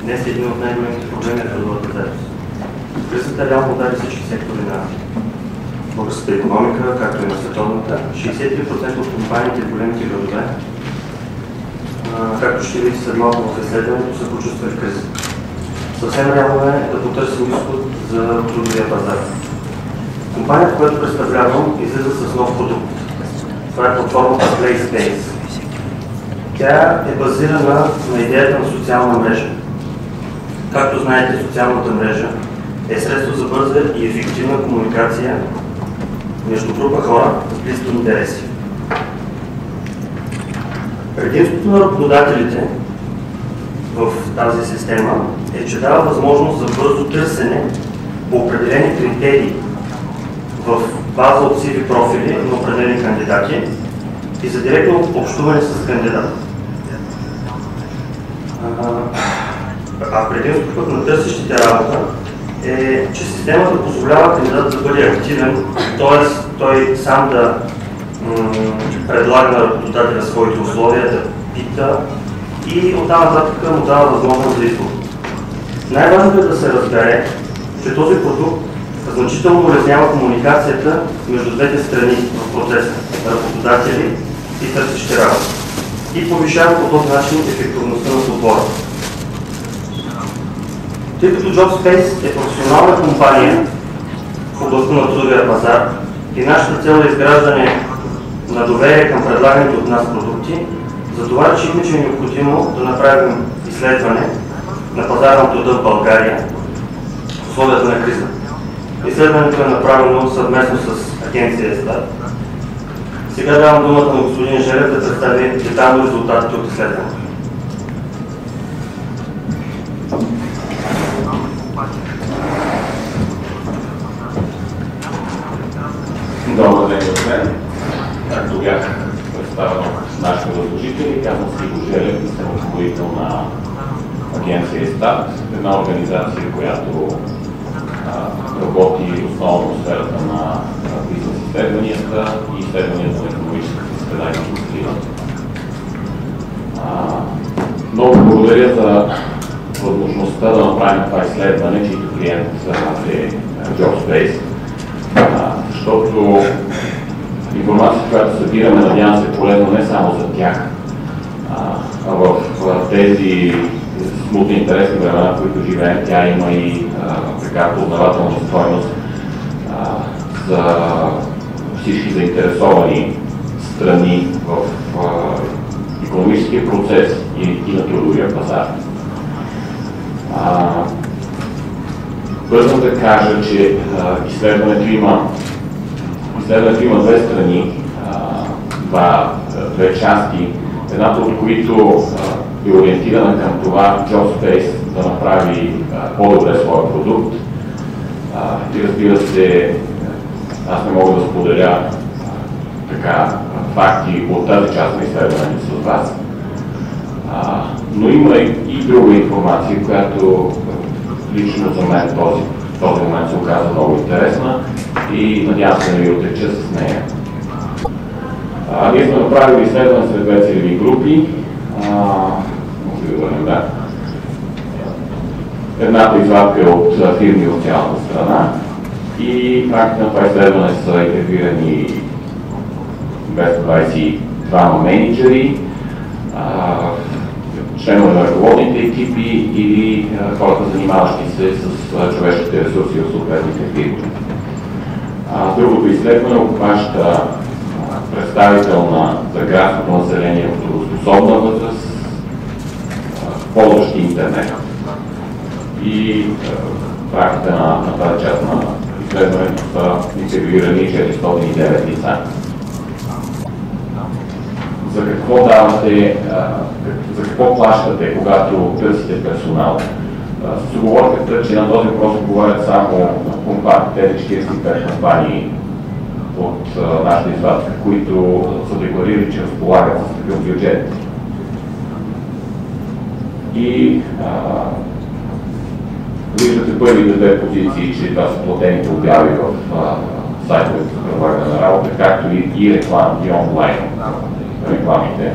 Днес един от най-големите проблеми е трудовата заетост. Кризата реално удари всички сектори на българската икономика, както и на световната. 63% от компаниите в големите градове, както ще видите след малко в изследването, са почувствали криза. Съвсем реално е да потърсим изход за трудовия пазар. Компанията, която представлявам, излиза с нов продукт. Това е платформата PlaySpace. Тя е базирана на идеята на социална мрежа. Както знаете, социалната мрежа е средство за бърза и ефективна комуникация между група хора с близки интереси. Предимството на работодателите в тази система е, че дава възможност за бързо търсене по определени критерии в база от CV профили на определени кандидати и за директно общуване с кандидата. А предимството на търсещите работа е, че системата позволява кандидата да бъде активен, т.е. той сам да предлага на работодателя своите условия, да пита и оттам нататък му дава възможност за избор. Най-важното е да се разбере, че този продукт значително улеснява комуникацията между двете страни в процеса – работодатели и търсещи работа, и повишава по този начин ефективността на подбора. Тъй като JobSpace е професионална компания в областта на трудовия пазар и нашата цел е изграждане на доверие към предлаганите от нас продукти, затова решихме, че е необходимо да направим изследване на пазара на труда в България в условията на криза. Изследването е направено съвместно с агенция ЕСТАТ. Сега давам думата на господин Желев да представи детайлно резултатите от изследването. Добър ден от мен. Както бях представен от нашите възложители, казвам се Иво Желев и съм ръководител на агенция ЕСТАТ, една организация, която работи основно в сферата на бизнес изследванията и изследванията на икономическата среда и индустрията. Много благодаря за възможността да направим това изследване, чието клиент е JobSpace, защото информацията, която събираме, надявам се, е полезна не само за тях, а в тези смутни интересни времена, в които живеем, тя има и така познавателна стойност за всички заинтересовани страни в икономическия процес и на трудовия пазар. Бързам да кажа, че изследването има две страни, две части, едната от които е ориентирана към това JobSpace да направи по-добре своя продукт. И разбира се, аз не мога да споделя така факти от тази част на изследването с вас. Но има и друга информация, която лично за мен в този момент се оказа много интересна и надявам се да ви отреча с нея. Ние сме направили изследване сред две целеви групи. Може да върнем, да. Едната извадка е от фирми от цялата страна и в рамките на това изследване са интервюирани 222 менеджери, членове на ръководните екипи или хората, занимаващи се с човешките ресурси в съответните фирми. Другото изследване обхваща представителна за гражданското население в трудоспособна възраст, ползващи интернет. И в рамките на тази част на изследването са интервюирани 409 лица. За какво давате, за какво плащате, когато търсите персонал? С уговорката, че на този въпрос отговарят само тези 45 компании от нашата извадка, които са декларирали, че разполагат с такъв бюджет. И виждате първите две позиции, че това са платените обяви в сайтовете за предлагане на работа, както и реклами, и онлайн рекламите.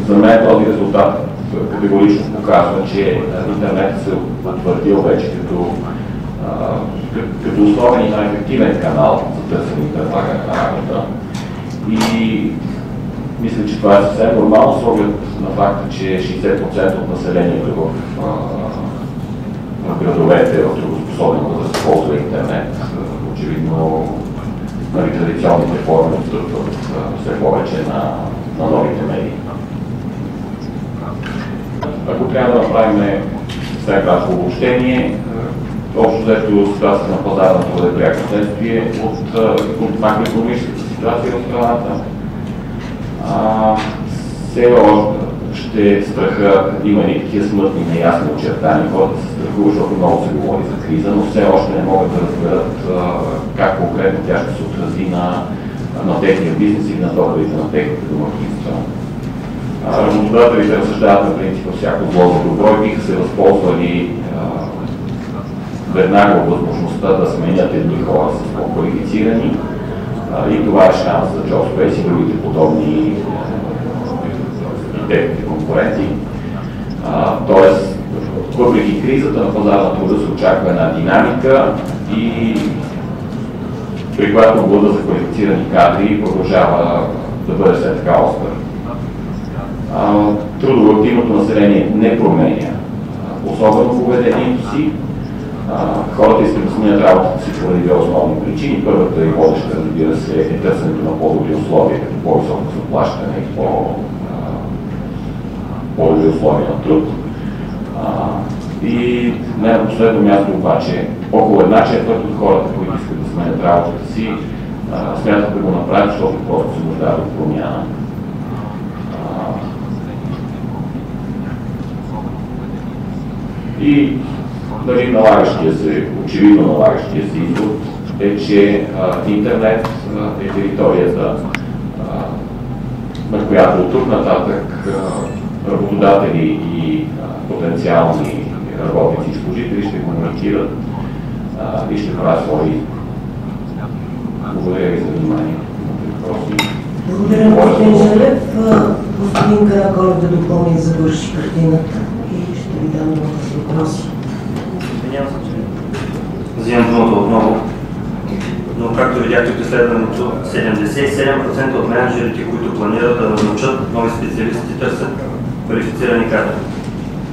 За мен този резултат категорично показва, че интернет се потвърдил вече като основен и най-ефективен канал за търсене и предлагане на работа. И мисля, че това е съвсем нормално с оглед на факта, че 60% от населението в градовете в трудоспособен възраст ползва интернет. Очевидно, традиционните форми отстъпват все повече на новите медии. Ако трябва да направим сега кратко обобщение, общо взето ситуацията на пазара на труда е пряко следствие от макроекономическата ситуация в страната. Все още ще страха, има и такива смътни, неясни очертания, хората се страхуват, защото много се говори за криза, но все още не могат да разберат как конкретно тя ще се отрази на техния бизнес и на доходите на техните домакинства. Работодателите разсъждават на принципа всяко зло за добро и биха се възползвали веднага от възможността да сменят едни хора с по-квалифицирани и това е шанс за JobSpace и другите подобни техните конкуренти. Тоест, въпреки кризата на пазара на труда се очаква една динамика и при която глада за квалифицирани кадри продължава да бъде все така остър. Трудово-активното население не променя особено поведението си. Хората искат да сменят работата си поради две основни причини. Първата и водеща, разбира се, е търсенето на по-добри условия, като по-високо заплащане и по-добри условия на труд. И не на последно място обаче, около една четвърт от хората, които искат да сменят работата си, смятат да го направят, защото просто се нуждаят от промяна. И очевидно налагащия се извод е, че интернет е територията, на която от тук нататък работодатели и потенциални работници и служители ще комуникират и ще правят свои. Благодаря ви за внимание. Благодаря, господин Желев. Господин Караколев да допълни и завърши картината и ще ви дам думата за въпроси. Взимам думата отново, но както видяхте от изследването, 77% от менеджерите, които планират да назначат нови специалисти, търсят квалифицирани кадри.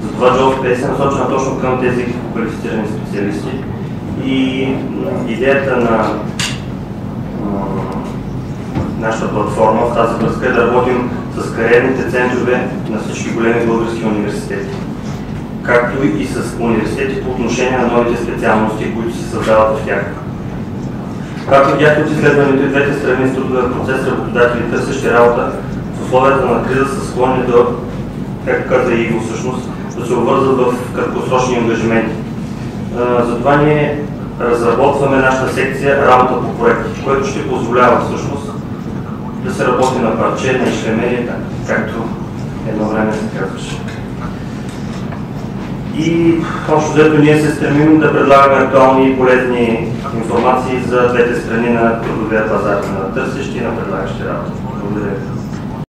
Затова JobSpace е насочена точно към тези квалифицирани специалисти и идеята на нашата платформа в тази връзка е да работим с кариерните центрове на всички големи български университети, както и с университети по отношение на новите специалности, които се създават в тях. Както видяхте от изследването и двете страни с трудовия процес, работодатели, търсещи работа в условията на криза са склонни да, както каза и Иво всъщност, да се обвързват в краткосрочни ангажименти. Затова ние разработваме нашата секция работа по проекти, което ще позволява всъщност да се работи на парче, на ишлемерие, както едно време се казваше. И общо взето ние се стремим да предлагаме актуални и полезни информации за двете страни на трудовия пазар, на търсещи и на предлагащи работа. Благодаря.